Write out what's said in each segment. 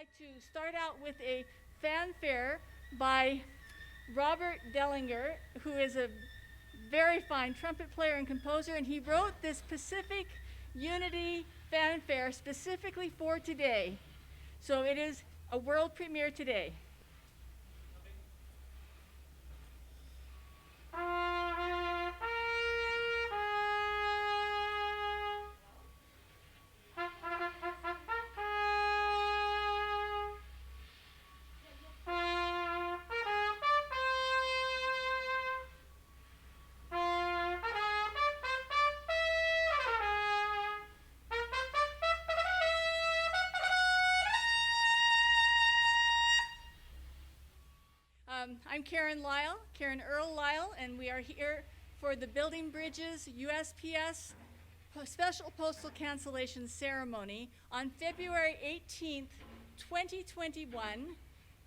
like to start out with a fanfare by Robert Dellinger, who is a very fine trumpet player and composer, and he wrote this Pacific Unity fanfare specifically for today. So it is a world premiere today. I'm Karen Earl Lyle, and we are here for the Building Bridges USPS Special Postal Cancellation Ceremony on February 18th, 2021,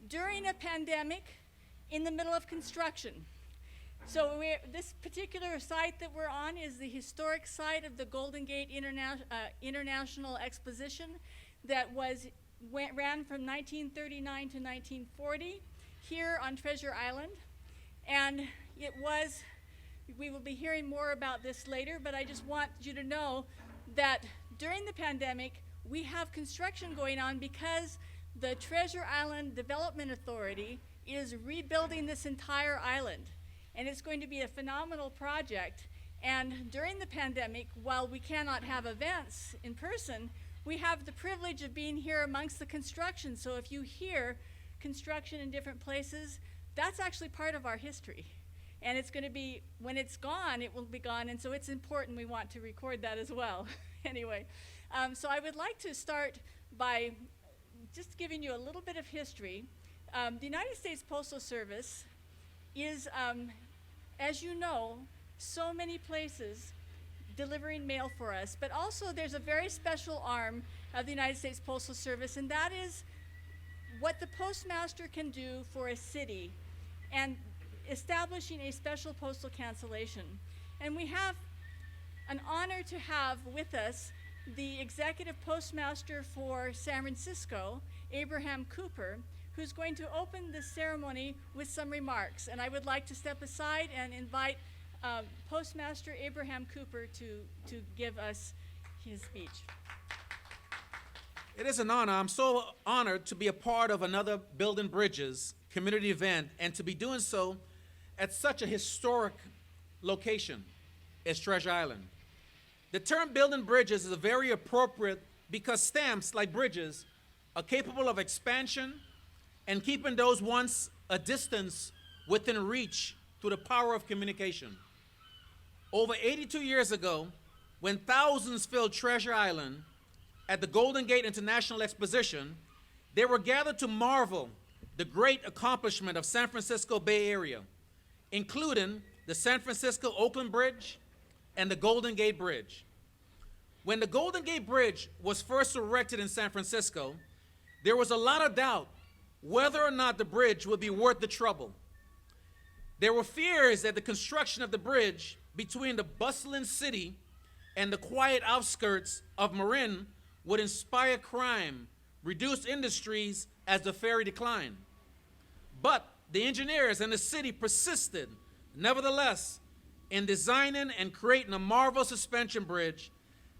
during a pandemic in the middle of construction. So this particular site that we're on is the historic site of the Golden Gate International Exposition that ran from 1939 to 1940. Here on Treasure Island, and we will be hearing more about this later, but I just want you to know that during the pandemic, we have construction going on because the Treasure Island Development Authority is rebuilding this entire island, and it's going to be a phenomenal project. And during the pandemic, while we cannot have events in person, we have the privilege of being here amongst the construction. So if you hear construction in different places, that's actually part of our history. And it's going to be, when it's gone, it will be gone, and so it's important. We want to record that as well. Anyway, so I would like to start by just giving you a little bit of history. The United States Postal Service is, as you know, so many places delivering mail for us, but also there's a very special arm of the United States Postal Service, and that is what the postmaster can do for a city and establishing a special postal cancellation. And we have an honor to have with us the executive postmaster for San Francisco, Abraham Cooper, who's going to open this ceremony with some remarks. And I would like to step aside and invite Postmaster Abraham Cooper to give us his speech. It is an honor. I'm so honored to be a part of another Building Bridges community event and to be doing so at such a historic location as Treasure Island. The term building bridges is very appropriate because stamps, like bridges, are capable of expansion and keeping those once a distance within reach through the power of communication. Over 82 years ago, when thousands filled Treasure Island at the Golden Gate International Exposition, they were gathered to marvel the great accomplishment of San Francisco Bay Area, including the San Francisco-Oakland Bridge and the Golden Gate Bridge. When the Golden Gate Bridge was first erected in San Francisco, there was a lot of doubt whether or not the bridge would be worth the trouble. There were fears that the construction of the bridge between the bustling city and the quiet outskirts of Marin would inspire crime, reduce industries as the ferry declined. But the engineers and the city persisted, nevertheless, in designing and creating a marvelous suspension bridge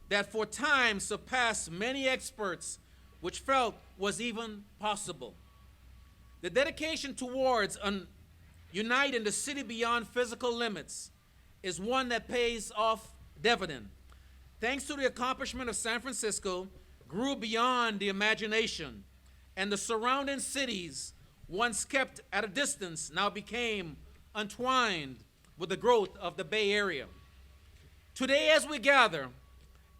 that for time surpassed many experts which felt was even possible. The dedication towards uniting the city beyond physical limits is one that pays off dividend. Thanks to the accomplishment of San Francisco, grew beyond the imagination, and the surrounding cities, once kept at a distance, now became entwined with the growth of the Bay Area. Today, as we gather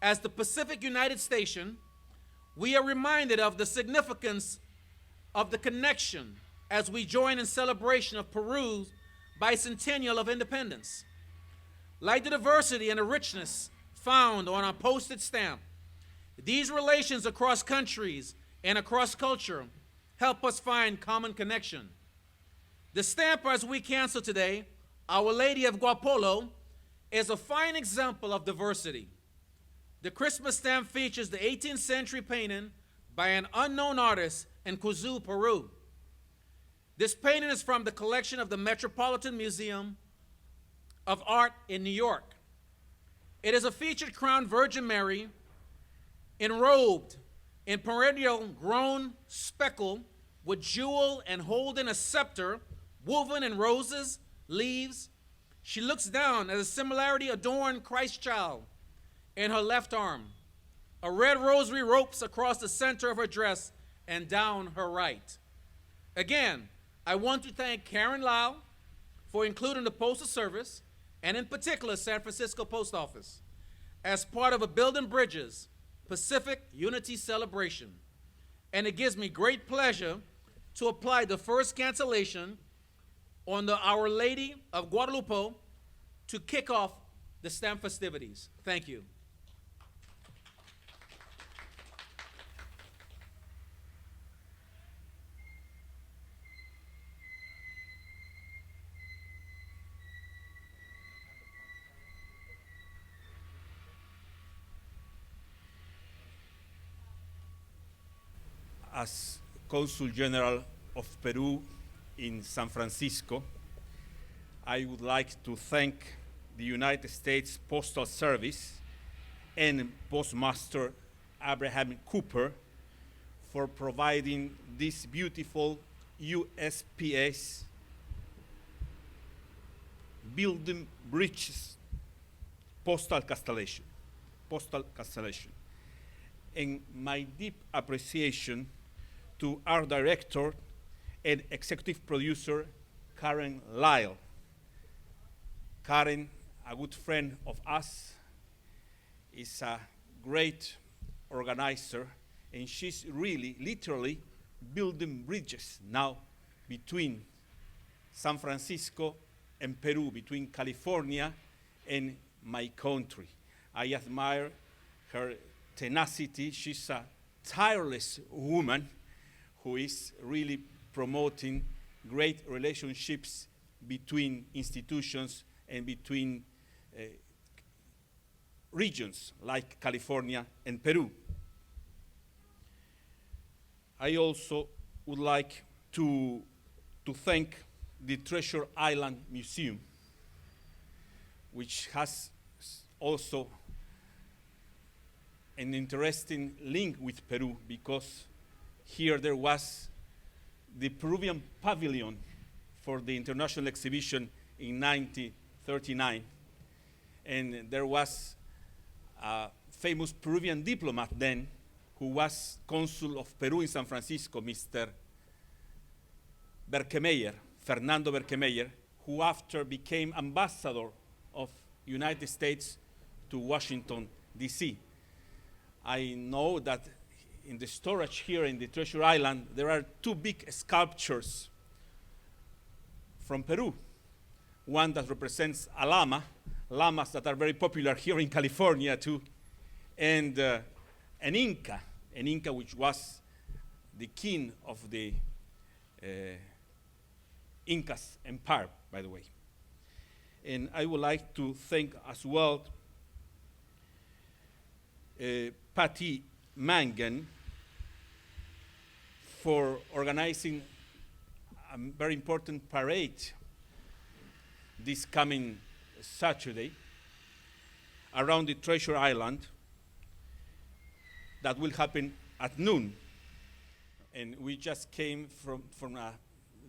as the Pacific United Station, we are reminded of the significance of the connection as we join in celebration of Peru's bicentennial of independence. Like the diversity and the richness found on our postage stamp, these relations across countries and across culture help us find common connection. The stamp as we cancel today, Our Lady of Guapolo, is a fine example of diversity. The Christmas stamp features the 18th century painting by an unknown artist in Cuzco, Peru. This painting is from the collection of the Metropolitan Museum of Art in New York. It is a featured crowned Virgin Mary enrobed in perennial grown speckle with jewel and holding a scepter woven in roses, leaves. She looks down at a similarly adorned Christ child in her left arm. A red rosary ropes across the center of her dress and down her right. Again, I want to thank Karen Lau for including the Postal Service, and in particular San Francisco Post Office, as part of a Building Bridges Pacific Unity celebration. And it gives me great pleasure to apply the first cancellation on the Our Lady of Guadalupe to kick off the STEM festivities. Thank you. As Consul General of Peru in San Francisco, I would like to thank the United States Postal Service and Postmaster Abraham Cooper for providing this beautiful USPS Building Bridges postal constellation. And my deep appreciation to our director and executive producer, Karen Lyle. Karen, a good friend of us, is a great organizer, and she's really, literally, building bridges now between San Francisco and Peru, between California and my country. I admire her tenacity. She's a tireless woman who is really promoting great relationships between institutions and between regions like California and Peru. I also would like to thank the Treasure Island Museum, which has also an interesting link with Peru, because here there was the Peruvian pavilion for the international exhibition in 1939. And there was a famous Peruvian diplomat then who was consul of Peru in San Francisco, Mr. Berkemeyer, Fernando Berkemeyer, who after became ambassador of United States to Washington, D.C. I know that in the storage here in the Treasure Island, there are two big sculptures from Peru. One that represents a llama, llamas that are very popular here in California too, and an Inca which was the king of the Incas empire, by the way. And I would like to thank as well Patty Mangan for organizing a very important parade this coming Saturday around the Treasure Island that will happen at noon. And we just came from a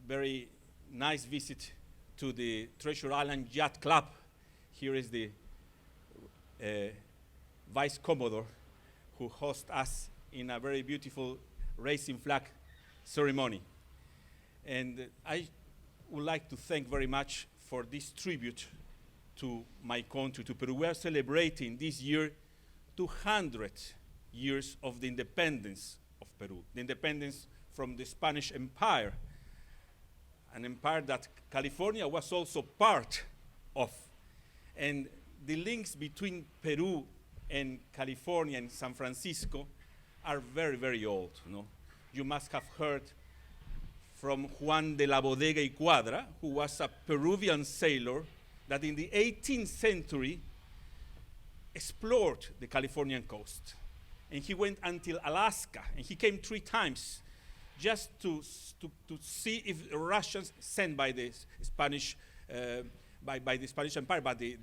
very nice visit to the Treasure Island Yacht Club. Here is the Vice Commodore who hosts us in a very beautiful raising flag ceremony. And I would like to thank very much for this tribute to my country, to Peru. We are celebrating this year 200 years of the independence of Peru, the independence from the Spanish Empire, an empire that California was also part of. And the links between Peru and California and San Francisco are very, very old. You must have heard from Juan de la Bodega y Cuadra, who was a Peruvian sailor that in the 18th century explored the Californian coast. and he went until Alaska, and he came 3 times just to see if the Russians sent by the Spanish by the Spanish Empire, by the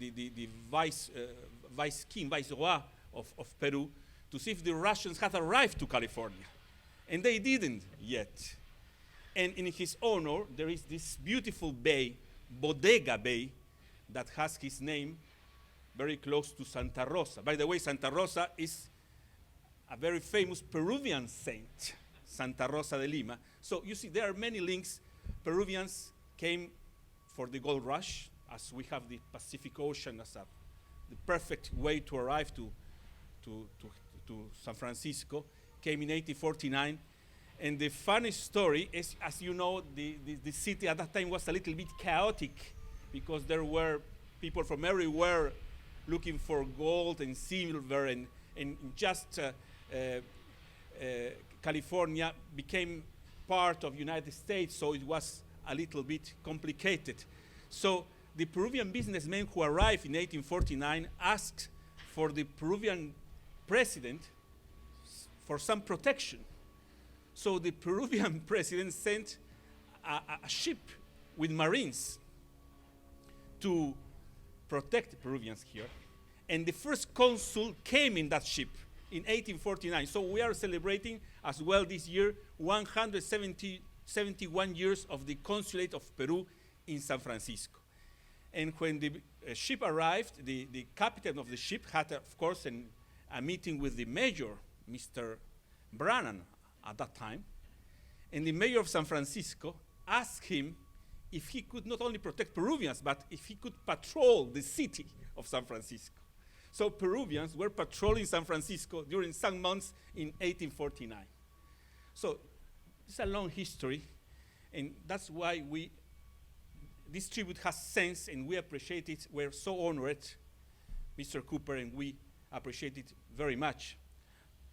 viceroy of Peru, to see if the Russians had arrived to California. And they didn't yet. And in his honor, there is this beautiful bay, Bodega Bay, that has his name very close to Santa Rosa. By the way, Santa Rosa is a very famous Peruvian saint, Santa Rosa de Lima. So you see, there are many links. Peruvians came for the gold rush, as we have the Pacific Ocean as the perfect way to arrive to San Francisco, came in 1849. And the funny story is, as you know, the city at that time was a little bit chaotic because there were people from everywhere looking for gold and silver, and just California became part of United States, so it was a little bit complicated. So the Peruvian businessmen who arrived in 1849 asked for the Peruvian president for some protection. So the Peruvian president sent a ship with Marines to protect the Peruvians here. And the first consul came in that ship in 1849. So we are celebrating as well this year 171 years of the consulate of Peru in San Francisco. And when the ship arrived, the captain of the ship had, of course, a meeting with the mayor, Mr. Brannan, at that time. And the mayor of San Francisco asked him if he could not only protect Peruvians, but if he could patrol the city of San Francisco. So Peruvians were patrolling San Francisco during some months in 1849. So it's a long history, and that's why this tribute has sense, and we appreciate it. We're so honored, Mr. Cooper, and we appreciate it very much.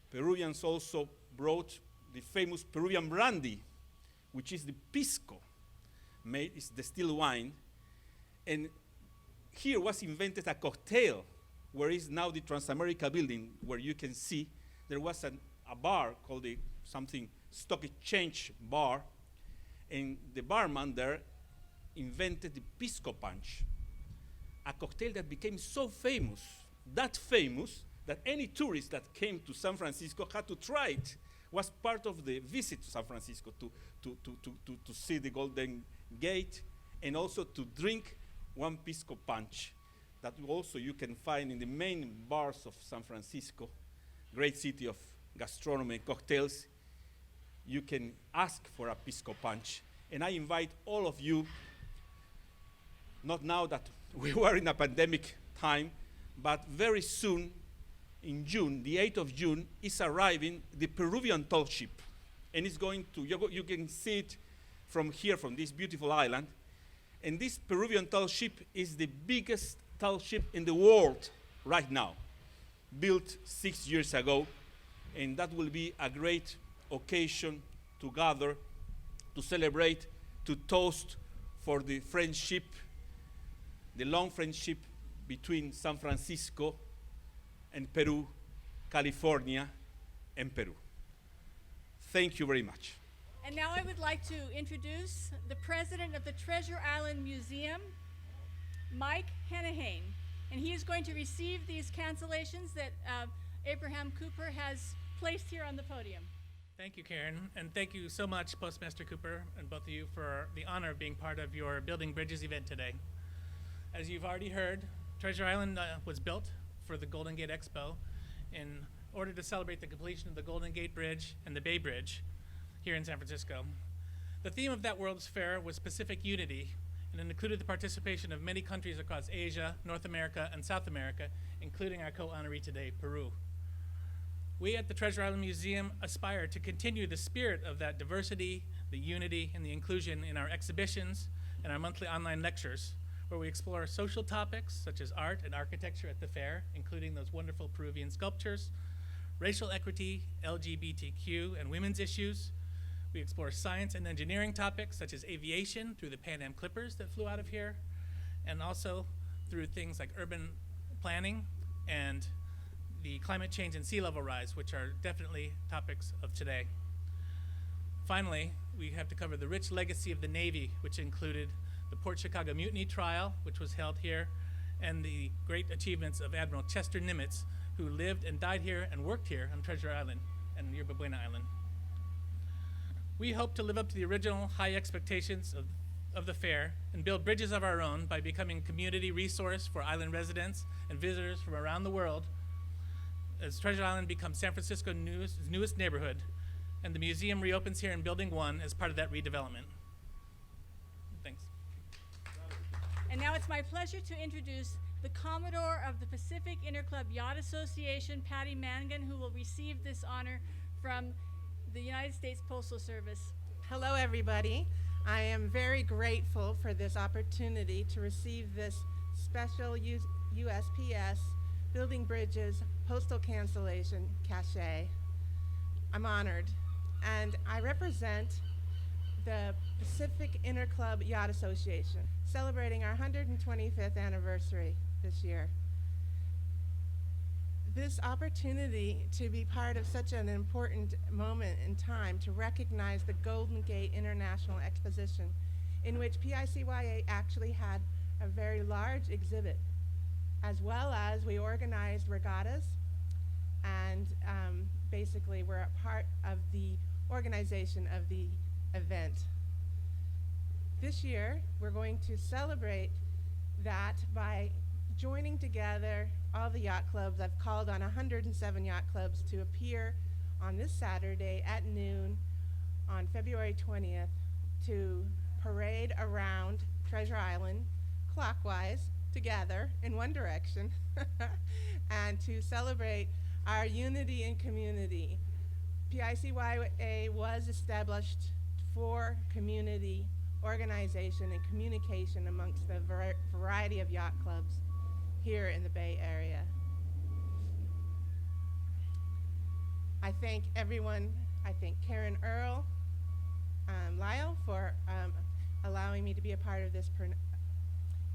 Peruvians also brought the famous Peruvian brandy, which is the pisco, is distilled wine. And here was invented a cocktail, where is now the Transamerica building, where you can see there was a bar called something stock exchange bar, and the barman there invented the pisco punch, a cocktail that became so famous, that any tourist that came to San Francisco had to try it. Was part of the visit to San Francisco to see the Golden Gate, and also to drink one pisco punch that also you can find in the main bars of San Francisco, great city of gastronomy and cocktails. You can ask for a pisco punch. And I invite all of you, not now that we were in a pandemic time, but very soon, in June, the 8th of June, is arriving the Peruvian tall ship. And it's going to, you can see it from here, from this beautiful island. And this Peruvian tall ship is the biggest tall ship in the world right now, built 6 years ago. And that will be a great occasion to gather, to celebrate, to toast for the friendship, the long friendship between San Francisco and Peru, California, and Peru. Thank you very much. And now I would like to introduce the president of the Treasure Island Museum, Mike Henehane. And he is going to receive these cancellations that Abraham Cooper has placed here on the podium. Thank you, Karen, and thank you so much, Postmaster Cooper, and both of you for the honor of being part of your Building Bridges event today. As you've already heard, Treasure Island was built for the Golden Gate Expo in order to celebrate the completion of the Golden Gate Bridge and the Bay Bridge here in San Francisco. The theme of that World's Fair was Pacific Unity, and it included the participation of many countries across Asia, North America, and South America, including our co-honoree today, Peru. We at the Treasure Island Museum aspire to continue the spirit of that diversity, the unity, and the inclusion in our exhibitions and our monthly online lectures, where we explore social topics such as art and architecture at the fair, including those wonderful Peruvian sculptures, racial equity, LGBTQ, and women's issues. We explore science and engineering topics such as aviation through the Pan Am Clippers that flew out of here, and also through things like urban planning and the climate change and sea level rise, which are definitely topics of today. Finally, we have to cover the rich legacy of the Navy, which included the Port Chicago Mutiny trial, which was held here, and the great achievements of Admiral Chester Nimitz, who lived and died here and worked here on Treasure Island and Yerba Buena Island. We hope to live up to the original high expectations of the fair and build bridges of our own by becoming a community resource for island residents and visitors from around the world as Treasure Island becomes San Francisco's newest neighborhood, and the museum reopens here in Building 1 as part of that redevelopment. Thanks. And now it's my pleasure to introduce the Commodore of the Pacific Interclub Yacht Association, Patty Mangan, who will receive this honor from the United States Postal Service. Hello, everybody. I am very grateful for this opportunity to receive this special USPS Building Bridges Postal Cancellation cachet. I'm honored. And I represent the Pacific Interclub Yacht Association, celebrating our 125th anniversary this year. This opportunity to be part of such an important moment in time to recognize the Golden Gate International Exposition, in which PICYA actually had a very large exhibit, as well as we organized regattas, and basically we're a part of the organization of the event. This year, we're going to celebrate that by joining together all the yacht clubs. I've called on 107 yacht clubs to appear on this Saturday at noon on February 20th to parade around Treasure Island clockwise together in one direction and to celebrate our unity and community. PICYA was established for community organization and communication amongst the variety of yacht clubs here in the Bay Area. I thank everyone. I thank Karen Earl, Lyle, for allowing me to be a part of this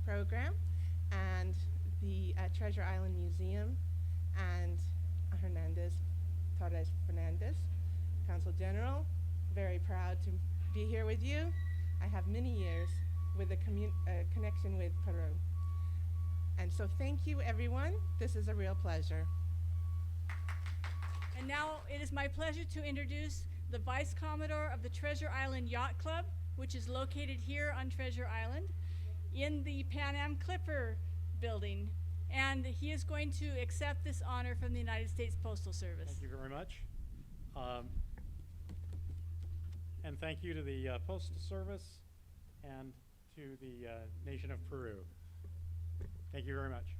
program, and the Treasure Island Museum, and Torres Fernandez, Consul General. Very proud to be here with you. I have many years with a connection with Peru. And so thank you, everyone. This is a real pleasure. And now it is my pleasure to introduce the Vice Commodore of the Treasure Island Yacht Club, which is located here on Treasure Island in the Pan Am Clipper building. And he is going to accept this honor from the United States Postal Service. Thank you very much. And thank you to the Postal Service and to the nation of Peru. Thank you very much.